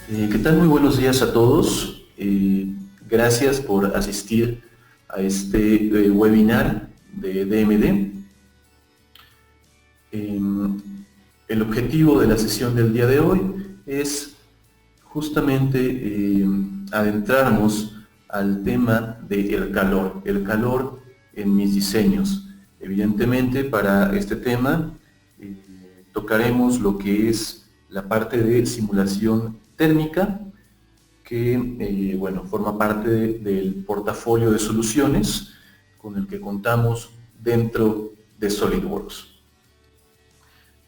¿Qué tal? Muy buenos días a todos. Gracias por asistir a este webinar de DMD. Eh, el objetivo de la sesión del día de hoy es justamente adentrarnos al tema del calor, el calor en mis diseños. Evidentemente, para este tema eh, tocaremos lo que es la parte de simulación térmica, que bueno, forma parte del portafolio de soluciones con el que contamos dentro de SolidWorks.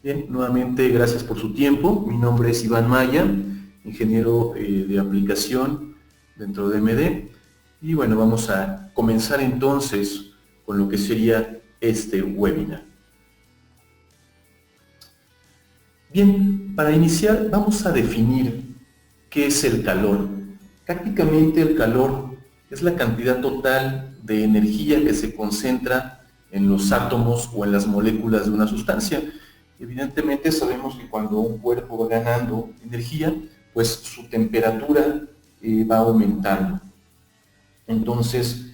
Bien, nuevamente gracias por su tiempo. Mi nombre es Iván Maya, ingeniero de aplicación dentro de MD. Y bueno, vamos a comenzar entonces con lo que sería este webinar. Bien, para iniciar vamos a definir qué es el calor. Prácticamente el calor es la cantidad total de energía que se concentra en los átomos o en las moléculas de una sustancia. Evidentemente sabemos que cuando un cuerpo va ganando energía, pues su temperatura va aumentando. Entonces,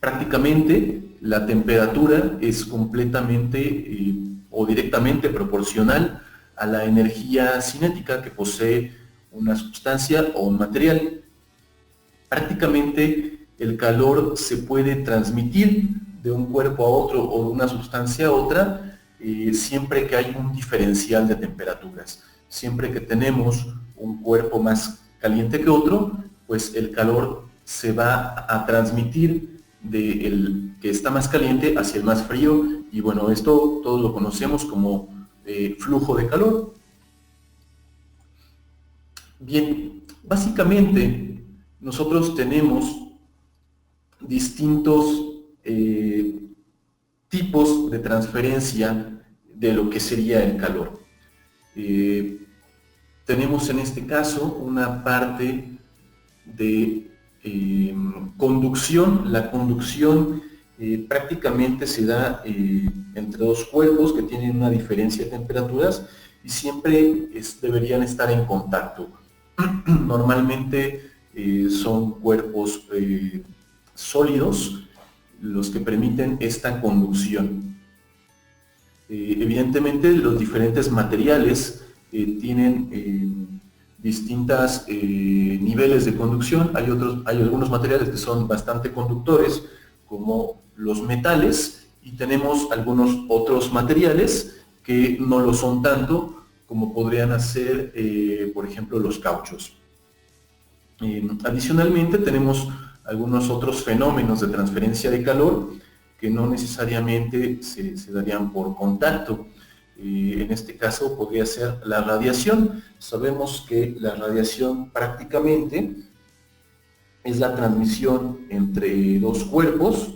prácticamente la temperatura es completamente o directamente proporcional a la energía cinética que posee una sustancia o un material. Prácticamente el calor se puede transmitir de un cuerpo a otro o de una sustancia a otra siempre que hay un diferencial de temperaturas. Siempre que tenemos un cuerpo más caliente que otro, pues el calor se va a transmitir del que está más caliente hacia el más frío, y bueno, esto todos lo conocemos como flujo de calor. Bien, básicamente nosotros tenemos distintos tipos de transferencia de lo que sería el calor. Tenemos en este caso una parte de conducción. La conducción prácticamente se da entre dos cuerpos que tienen una diferencia de temperaturas y siempre deberían estar en contacto. Normalmente son cuerpos sólidos los que permiten esta conducción. Evidentemente los diferentes materiales tienen distintos niveles de conducción. Hay algunos materiales que son bastante conductores, como los metales, y tenemos algunos otros materiales que no lo son tanto, como podrían ser, por ejemplo, los cauchos. Adicionalmente, tenemos algunos otros fenómenos de transferencia de calor que no necesariamente se darían por contacto. En este caso podría ser la radiación. Sabemos que la radiación prácticamente es la transmisión entre dos cuerpos,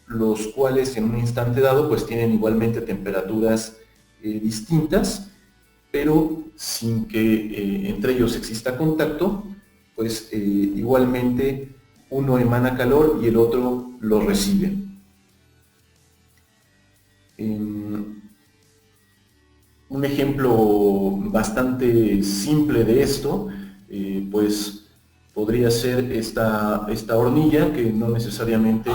los cuales en un instante dado pues tienen igualmente temperaturas distintas, pero sin que entre ellos exista contacto, pues igualmente uno emana calor y el otro lo recibe. Un ejemplo bastante simple de esto, pues podría ser esta hornilla, que no necesariamente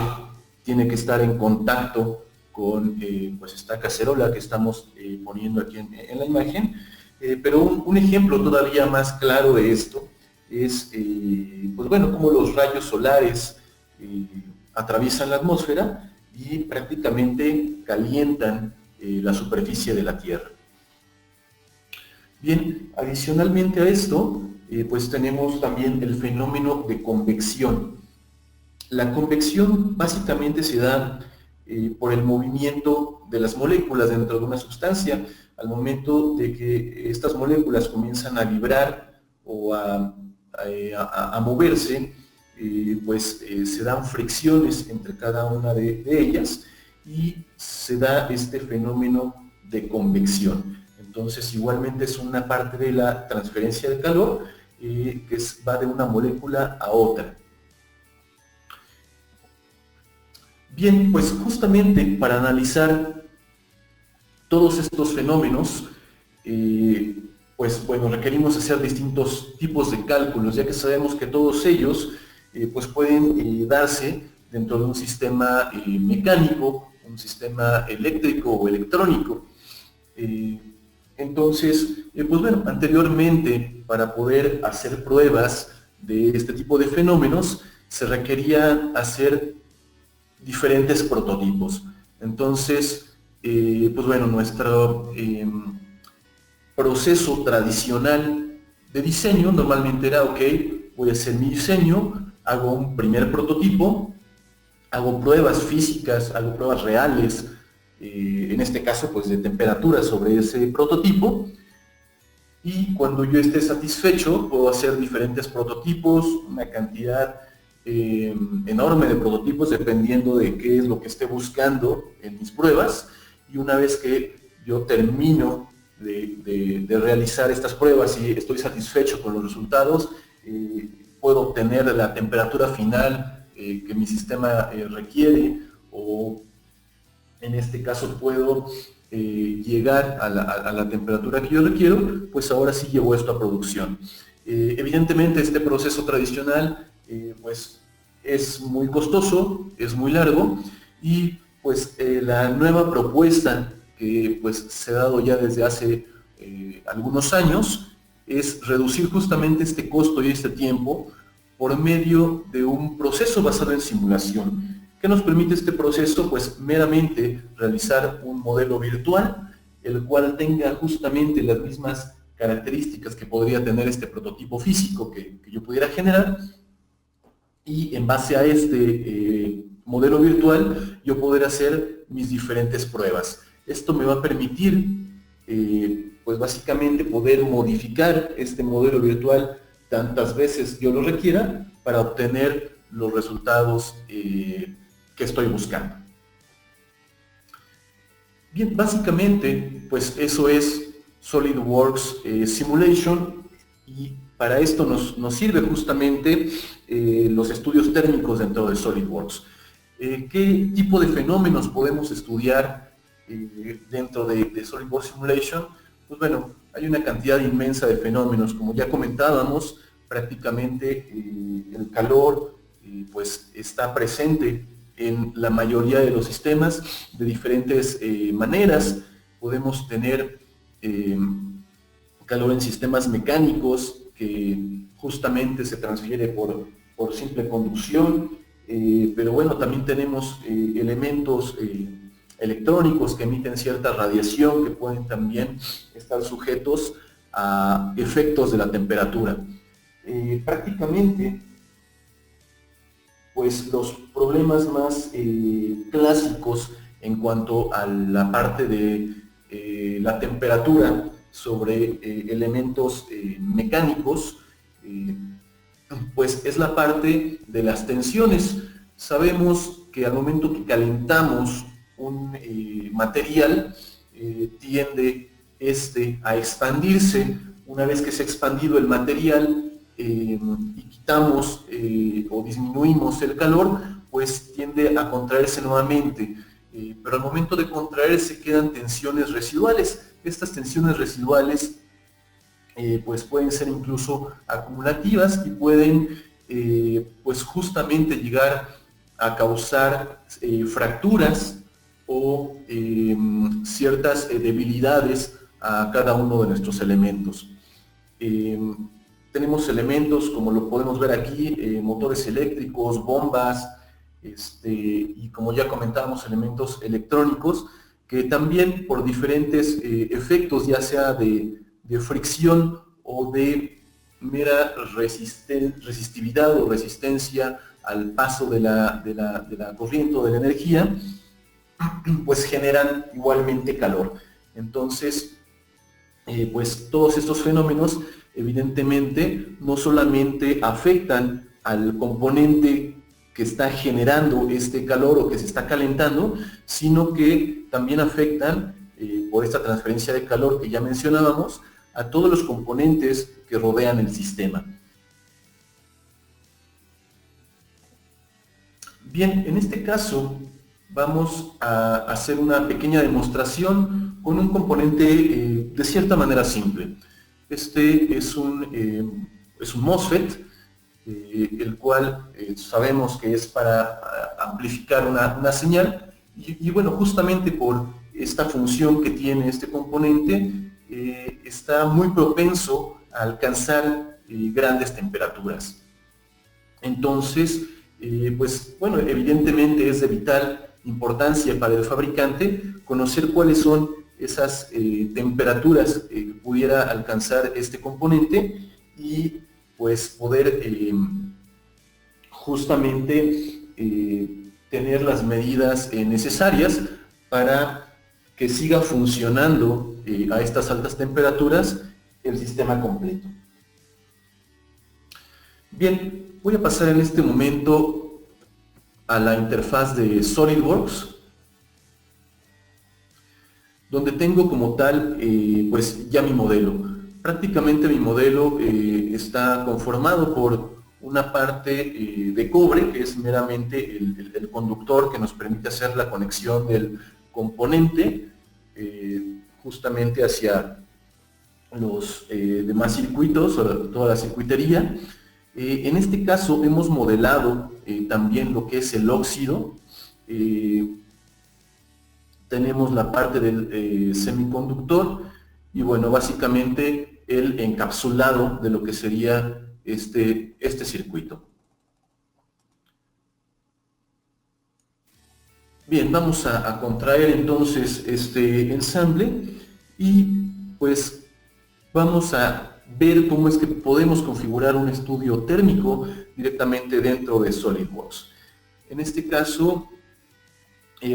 tiene que estar en contacto con pues esta cacerola que estamos poniendo aquí en la imagen, pero un ejemplo todavía más claro de esto es, pues bueno, cómo los rayos solares atraviesan la atmósfera y prácticamente calientan la superficie de la Tierra. Bien, adicionalmente a esto, pues tenemos también el fenómeno de convección. La convección básicamente se da por el movimiento de las moléculas dentro de una sustancia. Al momento de que estas moléculas comienzan a vibrar o a moverse, pues se dan fricciones entre cada una de ellas y se da este fenómeno de convección. Entonces, igualmente es una parte de la transferencia de calor que va de una molécula a otra. Bien, pues justamente para analizar todos estos fenómenos, pues bueno, requerimos hacer distintos tipos de cálculos, ya que sabemos que todos ellos pues pueden darse dentro de un sistema mecánico, un sistema eléctrico o electrónico. Entonces, pues bueno, anteriormente para poder hacer pruebas de este tipo de fenómenos se requería hacer diferentes prototipos. Entonces, pues bueno, nuestro proceso tradicional de diseño normalmente era, ok, voy a hacer mi diseño, hago un primer prototipo, hago pruebas físicas, hago pruebas reales, en este caso pues de temperatura sobre ese prototipo, y cuando yo esté satisfecho puedo hacer diferentes prototipos, una cantidad enorme de prototipos dependiendo de qué es lo que esté buscando en mis pruebas, y una vez que yo termino de realizar estas pruebas y estoy satisfecho con los resultados, puedo obtener la temperatura final que mi sistema requiere, o en este caso puedo llegar a la temperatura que yo requiero, pues ahora sí llevo esto a producción. Evidentemente este proceso tradicional pues es muy costoso, es muy largo, y pues la nueva propuesta que pues se ha dado ya desde hace algunos años es reducir justamente este costo y este tiempo por medio de un proceso basado en simulación. ¿Qué nos permite este proceso? Pues meramente realizar un modelo virtual, el cual tenga justamente las mismas características que podría tener este prototipo físico que yo pudiera generar, y en base a este modelo virtual yo poder hacer mis diferentes pruebas. Esto me va a permitir, pues básicamente poder modificar este modelo virtual tantas veces yo lo requiera para obtener los resultados que estoy buscando. Bien, básicamente, pues eso es SolidWorks Simulation, y para esto nos sirve justamente los estudios térmicos dentro de SolidWorks. ¿Qué tipo de fenómenos podemos estudiar dentro de SolidWorks Simulation? Pues bueno, hay una cantidad inmensa de fenómenos, como ya comentábamos, prácticamente el calor pues está presente en la mayoría de los sistemas de diferentes maneras. Podemos tener calor en sistemas mecánicos que justamente se transfiere por simple conducción, pero bueno, también tenemos elementos electrónicos que emiten cierta radiación que pueden también estar sujetos a efectos de la temperatura. Prácticamente, pues los problemas más clásicos en cuanto a la parte de la temperatura sobre elementos mecánicos, pues es la parte de las tensiones. Sabemos que al momento que calentamos un material, tiende a expandirse. Una vez que se ha expandido el material y quitamos o disminuimos el calor, pues tiende a contraerse nuevamente. Pero al momento de contraerse quedan tensiones residuales. Estas tensiones residuales pues pueden ser incluso acumulativas y pueden pues justamente llegar a causar fracturas o ciertas debilidades a cada uno de nuestros elementos. Tenemos elementos, como lo podemos ver aquí, motores eléctricos, bombas, y como ya comentábamos, elementos electrónicos, que también por diferentes efectos, ya sea de fricción o de mera resistividad o resistencia al paso de la corriente o de la energía, pues generan igualmente calor. Entonces, pues todos estos fenómenos evidentemente no solamente afectan al componente que está generando este calor o que se está calentando, sino que también afectan, por esta transferencia de calor que ya mencionábamos, a todos los componentes que rodean el sistema. Bien, en este caso vamos a hacer una pequeña demostración con un componente de cierta manera simple. Este es un MOSFET, el cual sabemos que es para amplificar una señal, y bueno, justamente por esta función que tiene este componente, está muy propenso a alcanzar grandes temperaturas. Entonces, pues bueno, evidentemente es de vital importancia para el fabricante conocer cuáles son esas temperaturas que pudiera alcanzar este componente, y pues poder justamente tener las medidas necesarias para que siga funcionando a estas altas temperaturas el sistema completo. Bien, voy a pasar en este momento a la interfaz de SolidWorks, donde tengo como tal pues ya mi modelo. Prácticamente mi modelo está conformado por una parte de cobre, que es meramente el conductor que nos permite hacer la conexión del componente justamente hacia los demás circuitos, o toda la circuitería. En este caso hemos modelado también lo que es el óxido. Tenemos la parte del semiconductor, y bueno, básicamente el encapsulado de lo que sería este circuito. Bien, vamos a contraer entonces este ensamble, y pues vamos a ver cómo es que podemos configurar un estudio térmico directamente dentro de SolidWorks. En este caso,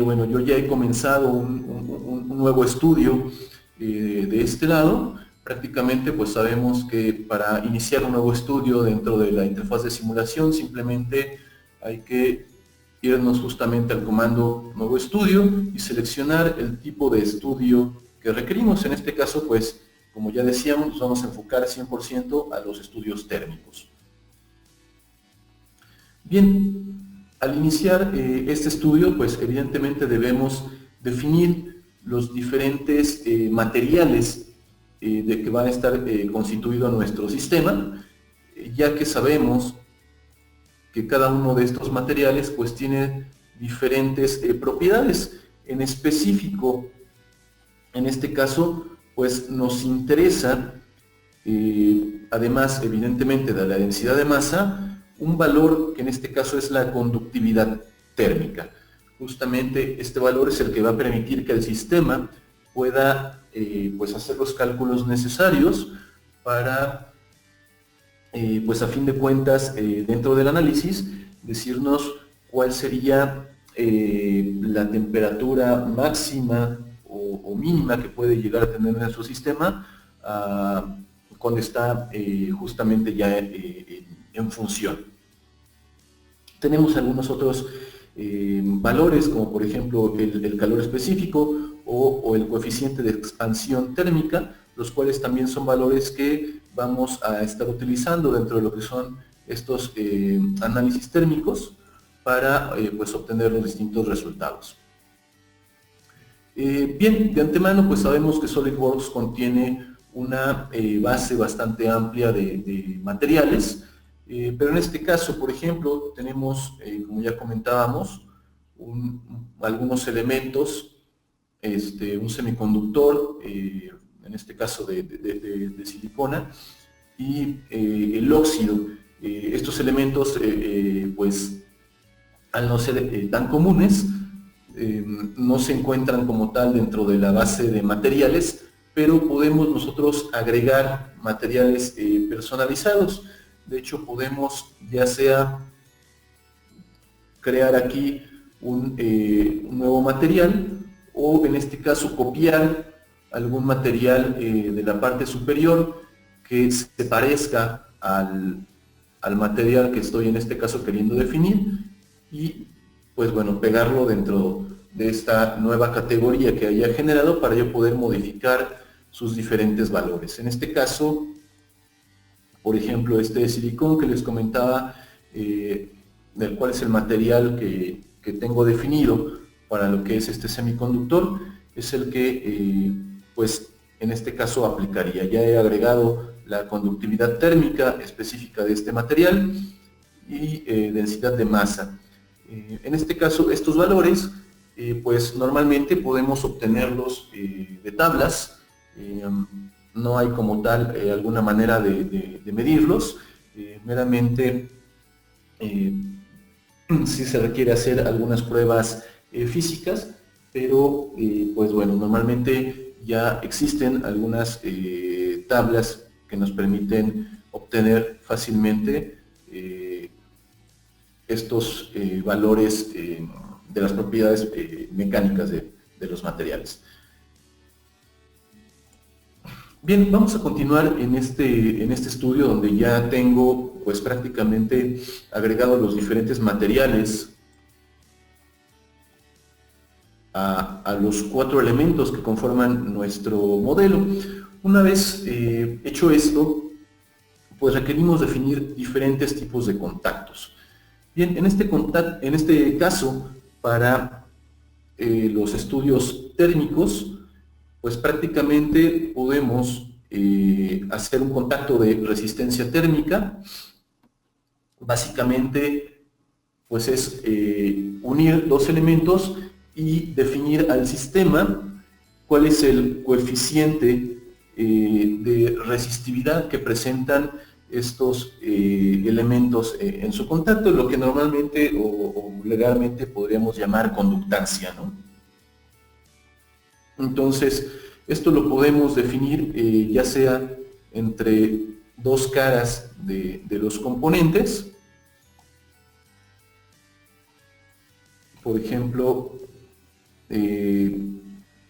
bueno, yo ya he comenzado un nuevo estudio de este lado. Prácticamente pues sabemos que para iniciar un nuevo estudio dentro de la interfaz de simulación simplemente hay que irnos justamente al comando nuevo estudio y seleccionar el tipo de estudio que requerimos. En este caso, pues como ya decíamos, nos vamos a enfocar 100% a los estudios térmicos. Bien, al iniciar este estudio, pues evidentemente debemos definir los diferentes materiales de que va a estar constituido nuestro sistema, ya que sabemos que cada uno de estos materiales pues tiene diferentes propiedades. En específico, en este caso, pues nos interesa, además evidentemente de la densidad de masa, un valor que en este caso es la conductividad térmica. Justamente este valor es el que va a permitir que el sistema pueda pues hacer los cálculos necesarios para, pues a fin de cuentas, dentro del análisis, decirnos cuál sería la temperatura máxima o mínima que puede llegar a tener nuestro sistema cuando está justamente ya en función. Tenemos algunos otros valores, como por ejemplo el calor específico o el coeficiente de expansión térmica, los cuales también son valores que vamos a estar utilizando dentro de lo que son estos análisis térmicos para pues obtener los distintos resultados. Bien, de antemano pues sabemos que SolidWorks contiene una base bastante amplia de materiales, pero en este caso, por ejemplo, tenemos, como ya comentábamos, algunos elementos, un semiconductor, en este caso de silicona, y el óxido. Estos elementos, pues, al no ser tan comunes, no se encuentran como tal dentro de la base de materiales, pero podemos nosotros agregar materiales personalizados. De hecho, podemos ya sea crear aquí un nuevo material, o en este caso copiar algún material de la parte superior que se parezca al material que estoy en este caso queriendo definir, y pues bueno, pegarlo dentro de esta nueva categoría que haya generado para yo poder modificar sus diferentes valores. En este caso, por ejemplo, este silicón que les comentaba, del cual es el material que tengo definido para lo que es este semiconductor, es el que pues en este caso aplicaría. Ya he agregado la conductividad térmica específica de este material y densidad de masa. En este caso, estos valores, pues normalmente podemos obtenerlos de tablas. No hay como tal alguna manera de medirlos. Meramente sí se requiere hacer algunas pruebas físicas, pero pues bueno, normalmente ya existen algunas tablas que nos permiten obtener fácilmente estos valores de las propiedades mecánicas de los materiales. Bien, vamos a continuar en este estudio donde ya tengo pues prácticamente agregado los diferentes materiales a los 4 elementos que conforman nuestro modelo. Una vez hecho esto, pues requerimos definir diferentes tipos de contactos. Bien, en este caso, para los estudios térmicos, pues prácticamente podemos hacer un contacto de resistencia térmica. Básicamente, pues es unir dos elementos y definir al sistema cuál es el coeficiente de resistividad que presentan estos elementos en su contacto, lo que normalmente o legalmente podríamos llamar conductancia, ¿no? Entonces, esto lo podemos definir ya sea entre dos caras de los componentes. Por ejemplo,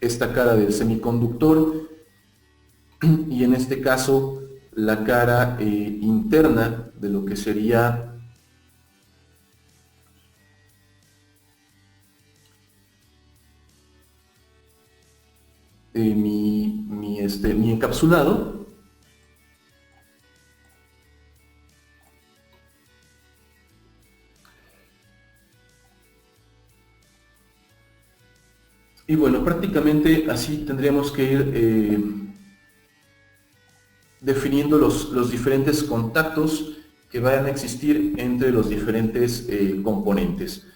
esta cara del semiconductor y en este caso la cara interna de lo que sería mi encapsulado. Y bueno, prácticamente así tendríamos que ir definiendo los diferentes contactos que vayan a existir entre los diferentes componentes.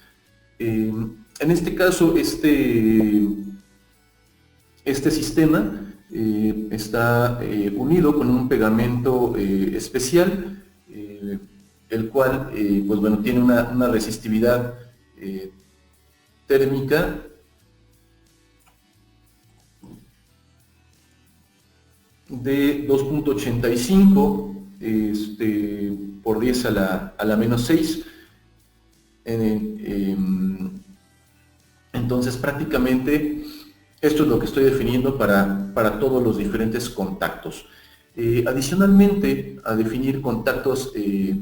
En este caso, este sistema está unido con un pegamento especial, el cual pues bueno, tiene una resistividad térmica de 2.85 por 10 a la menos 6. Entonces prácticamente esto es lo que estoy definiendo para todos los diferentes contactos. Adicionalmente a definir contactos de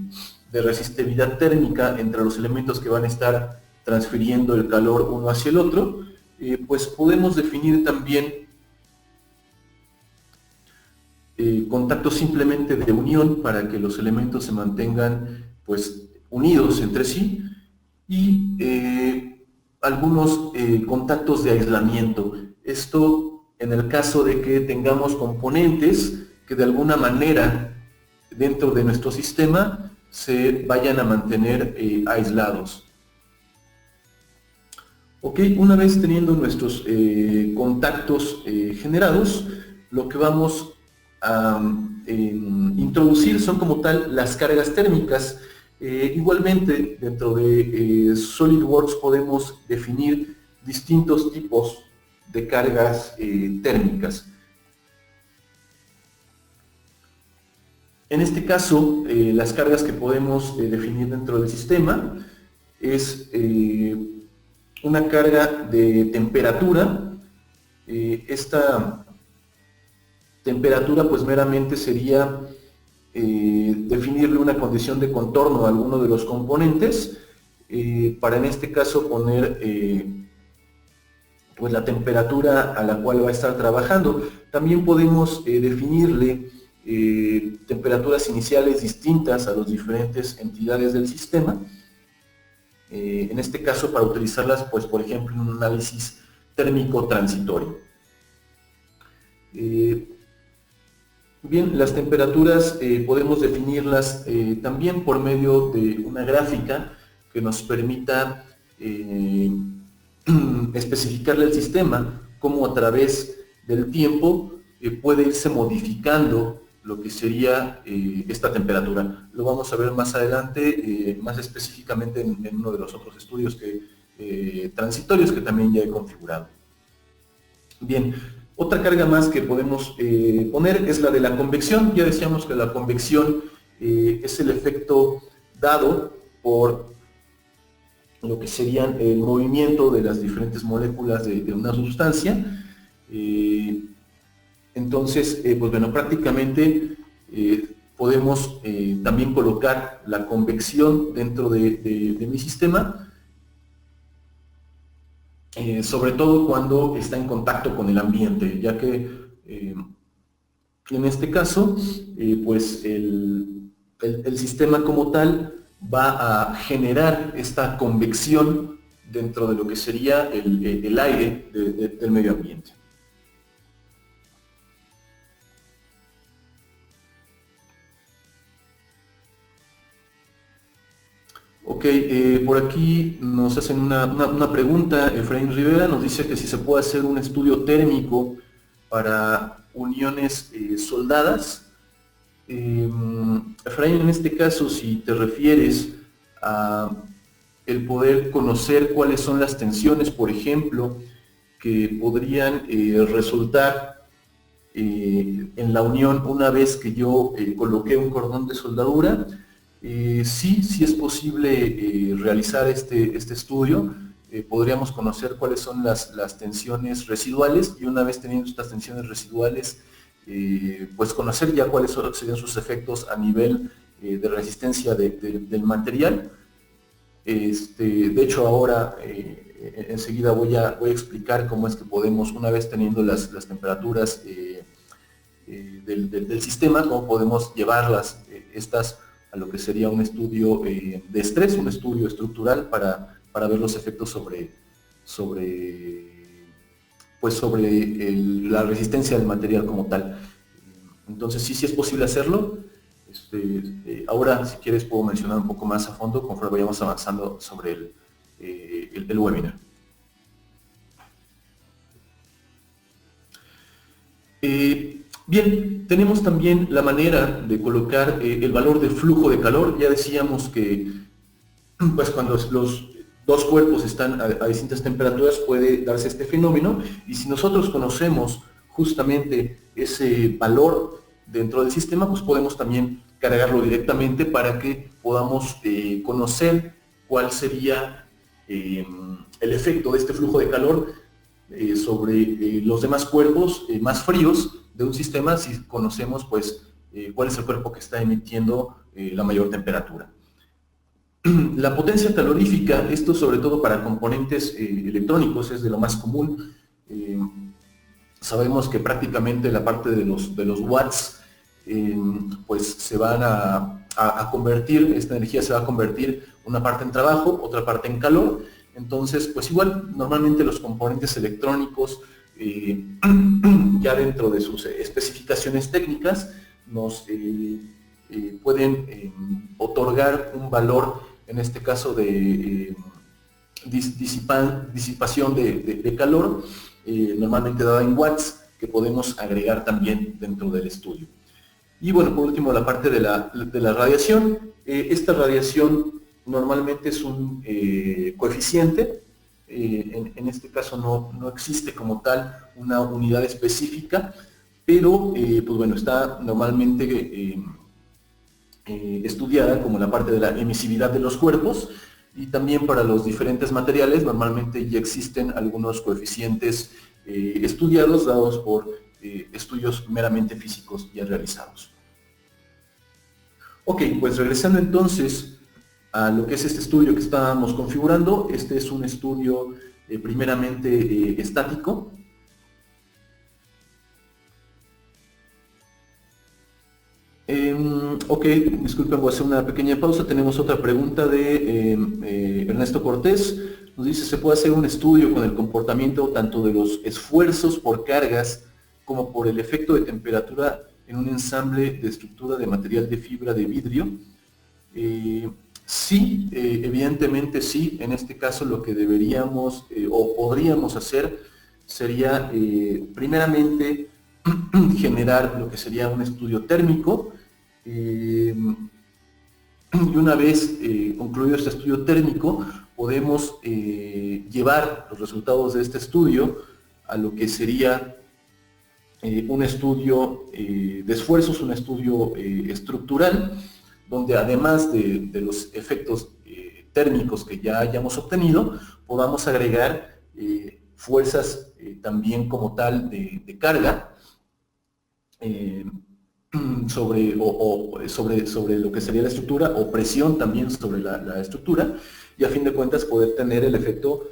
resistividad térmica entre los elementos que van a estar transfiriendo el calor uno hacia el otro, pues podemos definir también contactos simplemente de unión para que los elementos se mantengan pues unidos entre sí, y algunos contactos de aislamiento. Esto en el caso de que tengamos componentes que de alguna manera dentro de nuestro sistema se vayan a mantener aislados. Ok, una vez teniendo nuestros contactos generados, lo que vamos a introducir son como tal las cargas térmicas. Igualmente, dentro de SolidWorks podemos definir distintos tipos de cargas térmicas. En este caso, las cargas que podemos definir dentro del sistema es una carga de temperatura. Esta temperatura pues meramente sería definirle una condición de contorno a alguno de los componentes, para en este caso poner pues la temperatura a la cual va a estar trabajando. También podemos definirle temperaturas iniciales distintas a las diferentes entidades del sistema, en este caso para utilizarlas pues por ejemplo en un análisis térmico transitorio. Bien, las temperaturas podemos definirlas también por medio de una gráfica que nos permita especificarle al sistema cómo a través del tiempo puede irse modificando lo que sería esta temperatura. Lo vamos a ver más adelante, más específicamente en uno de los otros estudios transitorios que también ya he configurado. Bien, otra carga más que podemos poner es la de la convección. Ya decíamos que la convección es el efecto dado por lo que serían el movimiento de las diferentes moléculas de una sustancia. Entonces, pues bueno, prácticamente podemos también colocar la convección dentro de mi sistema, sobre todo cuando está en contacto con el ambiente, ya que en este caso, pues el sistema como tal va a generar esta convección dentro de lo que sería el aire del medio ambiente. Ok, por aquí nos hacen una pregunta. Efraín Rivera nos dice que si se puede hacer un estudio térmico para uniones soldadas. Efraín, en este caso, si te refieres a el poder conocer cuáles son las tensiones, por ejemplo, que podrían resultar en la unión una vez que yo coloqué un cordón de soldadura, sí es posible realizar este estudio. Podríamos conocer cuáles son las tensiones residuales, y una vez teniendo estas tensiones residuales, pues conocer ya cuáles serían sus efectos a nivel de resistencia del material. De hecho, ahora enseguida voy a explicar cómo es que podemos, una vez teniendo las temperaturas del sistema, cómo podemos llevarlas estas a lo que sería un estudio de estrés, un estudio estructural para ver los efectos sobre la resistencia del material como tal. Entonces sí es posible hacerlo. Ahora, si quieres, puedo mencionar un poco más a fondo conforme vayamos avanzando sobre el webinar. Bien, tenemos también la manera de colocar el valor de flujo de calor. Ya decíamos que pues cuando los dos cuerpos están a distintas temperaturas puede darse este fenómeno, y si nosotros conocemos justamente ese valor dentro del sistema, pues podemos también cargarlo directamente para que podamos conocer cuál sería el efecto de este flujo de calor sobre los demás cuerpos más fríos de un sistema, si conocemos pues cuál es el cuerpo que está emitiendo la mayor temperatura. La potencia calorífica, esto sobre todo para componentes electrónicos, es de lo más común. Sabemos que prácticamente la parte de los watts pues se van a convertir, esta energía se va a convertir una parte en trabajo, otra parte en calor. Entonces, pues igual, normalmente los componentes electrónicos, ya dentro de sus especificaciones técnicas, nos pueden otorgar un valor, en este caso de disipación de calor, normalmente dada en watts, que podemos agregar también dentro del estudio. Y bueno, por último, la parte de la radiación. Esta radiación normalmente es un coeficiente. En este caso no existe como tal una unidad específica, pero pues bueno, está normalmente estudiada como la parte de la emisividad de los cuerpos, y también para los diferentes materiales normalmente ya existen algunos coeficientes estudiados, dados por estudios meramente físicos ya realizados. Ok, pues regresando entonces a lo que es este estudio que estábamos configurando. Este es un estudio primeramente estático. Ok, disculpen, voy a hacer una pequeña pausa. Tenemos otra pregunta de Ernesto Cortés. Nos dice, ¿se puede hacer un estudio con el comportamiento tanto de los esfuerzos por cargas como por el efecto de temperatura en un ensamble de estructura de material de fibra de vidrio. Sí, evidentemente sí. En este caso lo que deberíamos o podríamos hacer sería primeramente generar lo que sería un estudio térmico, y una vez concluido este estudio térmico podemos llevar los resultados de este estudio a lo que sería un estudio de esfuerzos, un estudio estructural, donde además de los efectos térmicos que ya hayamos obtenido, podamos agregar fuerzas también como tal de carga sobre lo que sería la estructura, o presión también sobre la estructura, y a fin de cuentas poder tener el efecto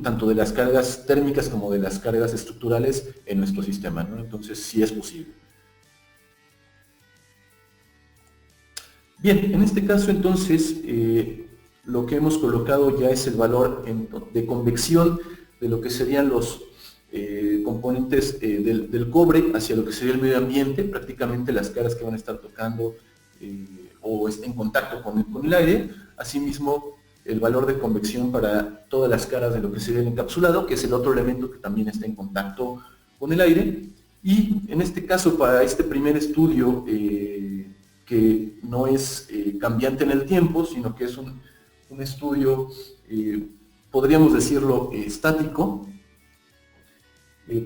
tanto de las cargas térmicas como de las cargas estructurales en nuestro sistema, ¿no? Entonces sí es posible. Bien, en este caso entonces lo que hemos colocado ya es el valor de convección de lo que serían los componentes del cobre hacia lo que sería el medio ambiente, prácticamente las caras que van a estar tocando o en contacto con el aire. Asimismo, el valor de convección para todas las caras de lo que sería el encapsulado, que es el otro elemento que también está en contacto con el aire. Y en este caso, para este primer estudio, que no es cambiante en el tiempo, sino que es un estudio, podríamos decirlo, estático,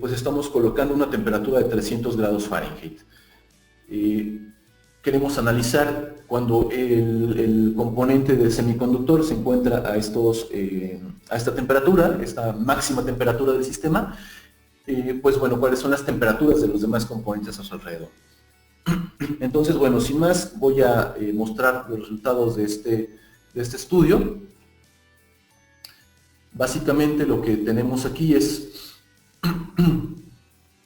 pues estamos colocando una temperatura de 300 grados Fahrenheit. Queremos analizar cuando el componente del semiconductor se encuentra a esta temperatura, esta máxima temperatura del sistema, pues bueno, cuáles son las temperaturas de los demás componentes a su alrededor. Entonces, bueno, sin más, voy a mostrar los resultados de este estudio. Básicamente lo que tenemos aquí es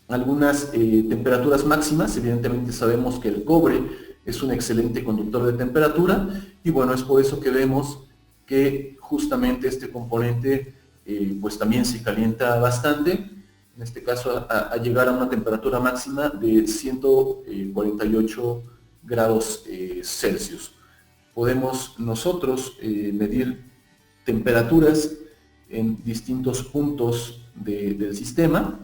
algunas temperaturas máximas. Evidentemente sabemos que el cobre es un excelente conductor de temperatura, y bueno, es por eso que vemos que justamente este componente pues también se calienta bastante, en este caso a llegar a una temperatura máxima de 148 grados Celsius. Podemos nosotros medir temperaturas en distintos puntos del sistema.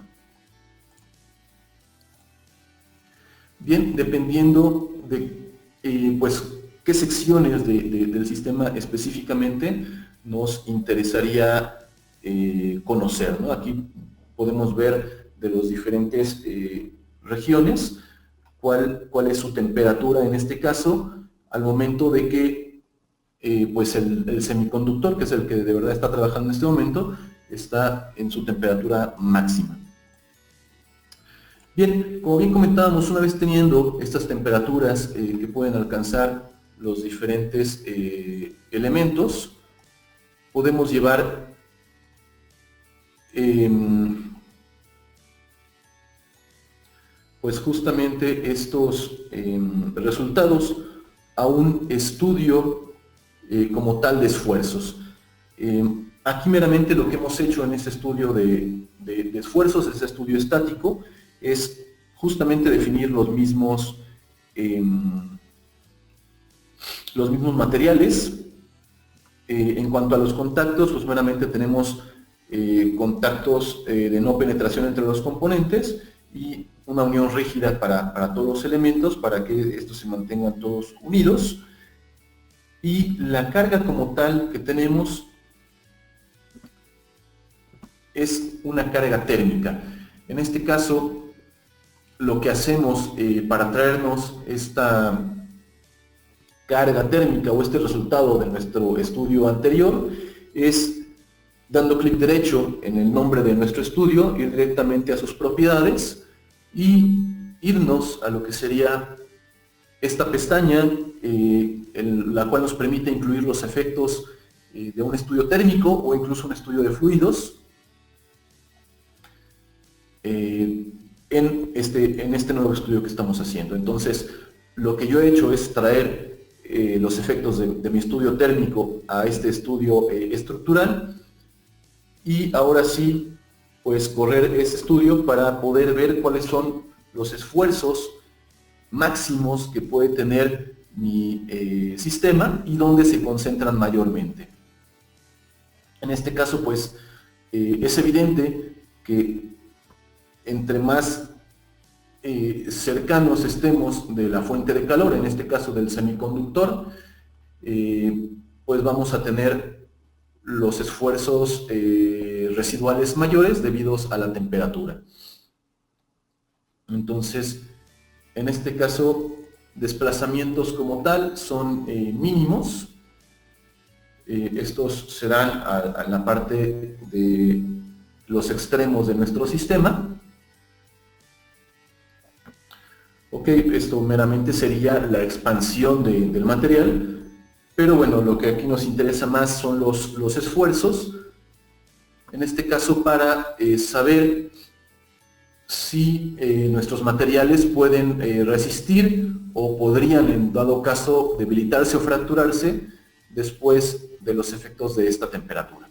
Bien, dependiendo de pues, qué secciones del sistema específicamente nos interesaría conocer, ¿no? Aquí podemos ver de las diferentes regiones cuál es su temperatura en este caso al momento de que pues el semiconductor, que es el que de verdad está trabajando en este momento, está en su temperatura máxima. Bien, como bien comentábamos, una vez teniendo estas temperaturas que pueden alcanzar los diferentes elementos, podemos llevar pues justamente estos resultados a un estudio como tal de esfuerzos. Aquí meramente lo que hemos hecho en este estudio de esfuerzos, este estudio estático, es justamente definir los mismos materiales. En cuanto a los contactos, pues meramente tenemos contactos de no penetración entre los componentes y una unión rígida para todos los elementos, para que estos se mantengan todos unidos. Y la carga como tal que tenemos es una carga térmica. En este caso, lo que hacemos para traernos esta carga térmica o este resultado de nuestro estudio anterior es, dando clic derecho en el nombre de nuestro estudio, ir directamente a sus propiedades y irnos a lo que sería esta pestaña, la cual nos permite incluir los efectos de un estudio térmico o incluso un estudio de fluidos. En este nuevo estudio que estamos haciendo. Entonces, lo que yo he hecho es traer los efectos de mi estudio térmico a este estudio estructural, y ahora sí pues correr ese estudio para poder ver cuáles son los esfuerzos máximos que puede tener mi sistema y dónde se concentran mayormente. En este caso, pues, es evidente que entre más cercanos estemos de la fuente de calor, en este caso del semiconductor, pues vamos a tener los esfuerzos residuales mayores debidos a la temperatura. Entonces, en este caso, desplazamientos como tal son mínimos. Estos se dan a la parte de los extremos de nuestro sistema. Ok, esto meramente sería la expansión del material, pero bueno, lo que aquí nos interesa más son los esfuerzos, en este caso para saber si nuestros materiales pueden resistir o podrían en dado caso debilitarse o fracturarse después de los efectos de esta temperatura.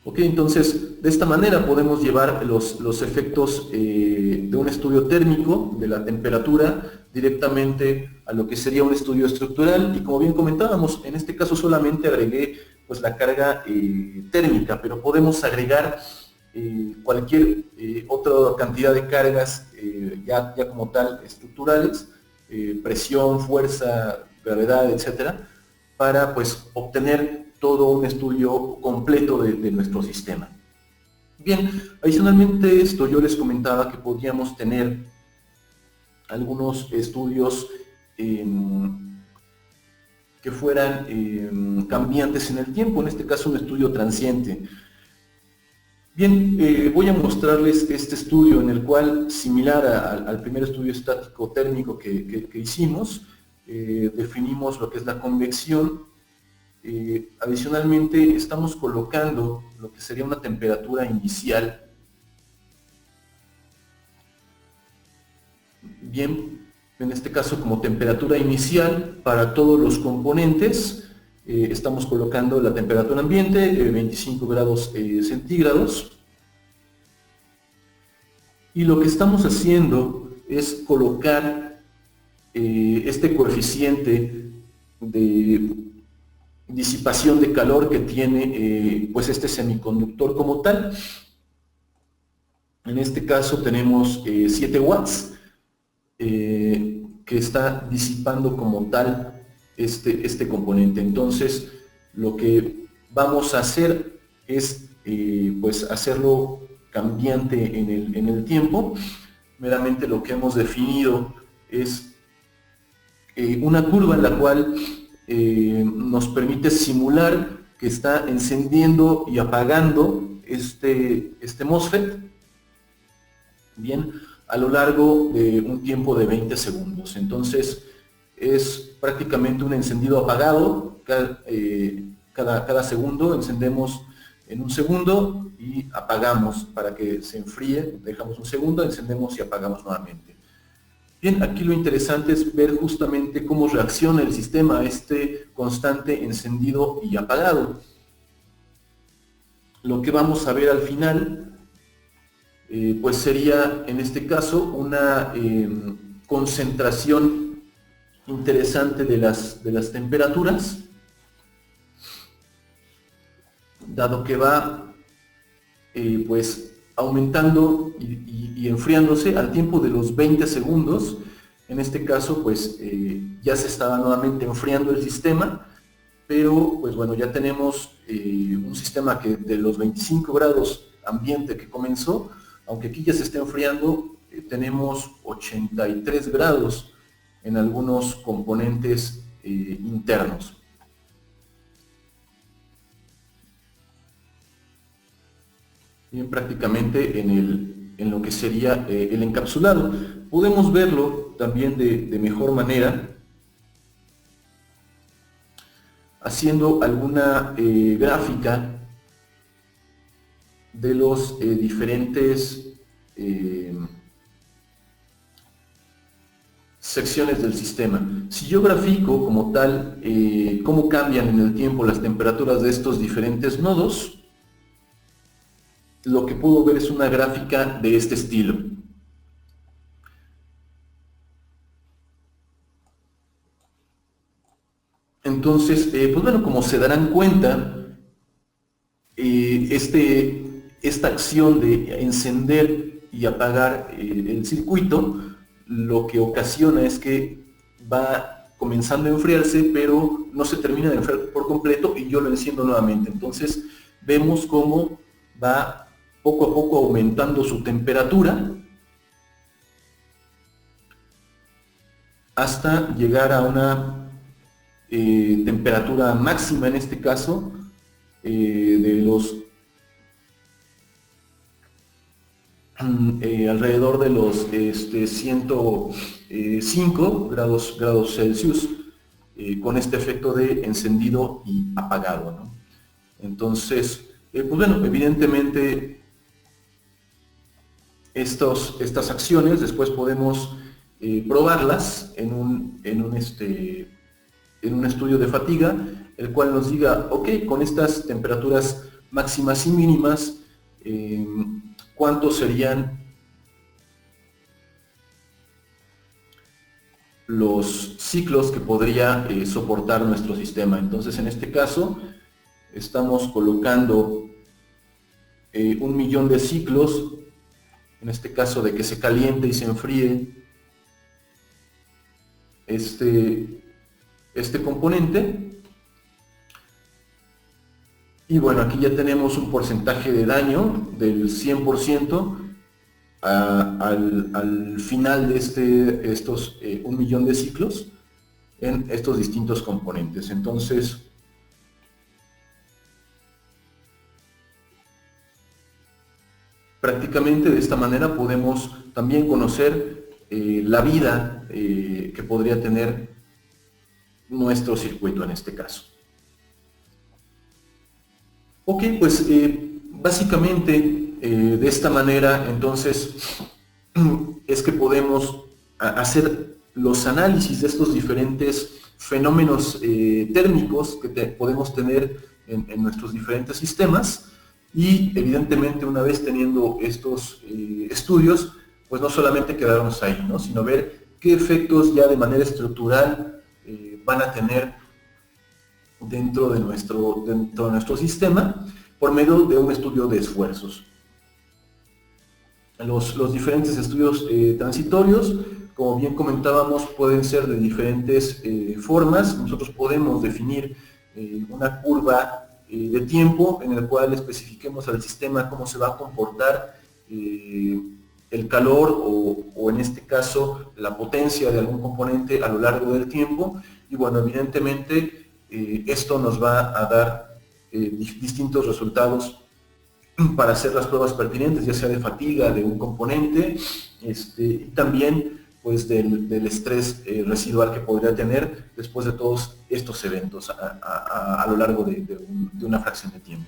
Ok, entonces de esta manera podemos llevar los efectos de un estudio térmico de la temperatura directamente a lo que sería un estudio estructural, y como bien comentábamos, en este caso solamente agregué pues la carga térmica, pero podemos agregar cualquier otra cantidad de cargas ya como tal estructurales, presión, fuerza, gravedad, etcétera, para pues obtener todo un estudio completo de nuestro sistema. Bien, adicionalmente a esto yo les comentaba que podríamos tener algunos estudios que fueran cambiantes en el tiempo, en este caso un estudio transiente. Bien, voy a mostrarles este estudio en el cual, similar al primer estudio estático térmico que hicimos, definimos lo que es la convección. Adicionalmente estamos colocando lo que sería una temperatura inicial. Bien, en este caso como temperatura inicial para todos los componentes, estamos colocando la temperatura ambiente, 25 grados centígrados. Y lo que estamos haciendo es colocar este coeficiente de disipación de calor que tiene pues este semiconductor como tal. En este caso tenemos 7 watts que está disipando como tal este componente. Entonces lo que vamos a hacer es pues hacerlo cambiante en el tiempo. Meramente lo que hemos definido es una curva en la cual nos permite simular que está encendiendo y apagando este MOSFET, bien, a lo largo de un tiempo de 20 segundos. Entonces es prácticamente un encendido apagado, cada segundo encendemos en un segundo y apagamos para que se enfríe, dejamos un segundo, encendemos y apagamos nuevamente. Bien, aquí lo interesante es ver justamente cómo reacciona el sistema a este constante encendido y apagado. Lo que vamos a ver al final, pues sería en este caso una concentración interesante de las temperaturas, dado que va pues aumentando y enfriándose al tiempo de los 20 segundos. En este caso pues ya se estaba nuevamente enfriando el sistema, pero pues bueno, ya tenemos un sistema que de los 25 grados ambiente que comenzó, aunque aquí ya se está enfriando, tenemos 83 grados en algunos componentes internos. Bien, prácticamente en lo que sería el encapsulado. Podemos verlo también de mejor manera haciendo alguna gráfica de los diferentes secciones del sistema. Si yo grafico como tal cómo cambian en el tiempo las temperaturas de estos diferentes nodos, lo que puedo ver es una gráfica de este estilo. Entonces, pues bueno, como se darán cuenta, esta acción de encender y apagar el circuito, lo que ocasiona es que va comenzando a enfriarse, pero no se termina de enfriar por completo y yo lo enciendo nuevamente. Entonces vemos cómo va poco a poco aumentando su temperatura hasta llegar a una temperatura máxima, en este caso, de los alrededor de los 105 grados Celsius, con este efecto de encendido y apagado, ¿no? Entonces, pues bueno, evidentemente estas acciones después podemos probarlas en un estudio de fatiga, el cual nos diga, ok, con estas temperaturas máximas y mínimas, ¿cuántos serían los ciclos que podría soportar nuestro sistema? Entonces, en este caso, estamos colocando 1.000.000 de ciclos, en este caso de que se caliente y se enfríe este componente. Y bueno, aquí ya tenemos un porcentaje de daño del 100% al final de estos 1.000.000 de ciclos en estos distintos componentes. Entonces, prácticamente de esta manera podemos también conocer la vida que podría tener nuestro circuito en este caso. Ok, pues básicamente de esta manera entonces es que podemos hacer los análisis de estos diferentes fenómenos térmicos que podemos tener en nuestros diferentes sistemas, y evidentemente una vez teniendo estos estudios, pues no solamente quedarnos ahí, ¿no?, sino ver qué efectos ya de manera estructural van a tener dentro de nuestro sistema por medio de un estudio de esfuerzos. Los diferentes estudios transitorios, como bien comentábamos, pueden ser de diferentes formas. Nosotros podemos definir una curva de tiempo en el cual especifiquemos al sistema cómo se va a comportar el calor o en este caso la potencia de algún componente a lo largo del tiempo, y bueno, evidentemente esto nos va a dar distintos resultados para hacer las pruebas pertinentes, ya sea de fatiga de un componente, y también pues del estrés residual que podría tener después de todos estos eventos a lo largo de una fracción de tiempo.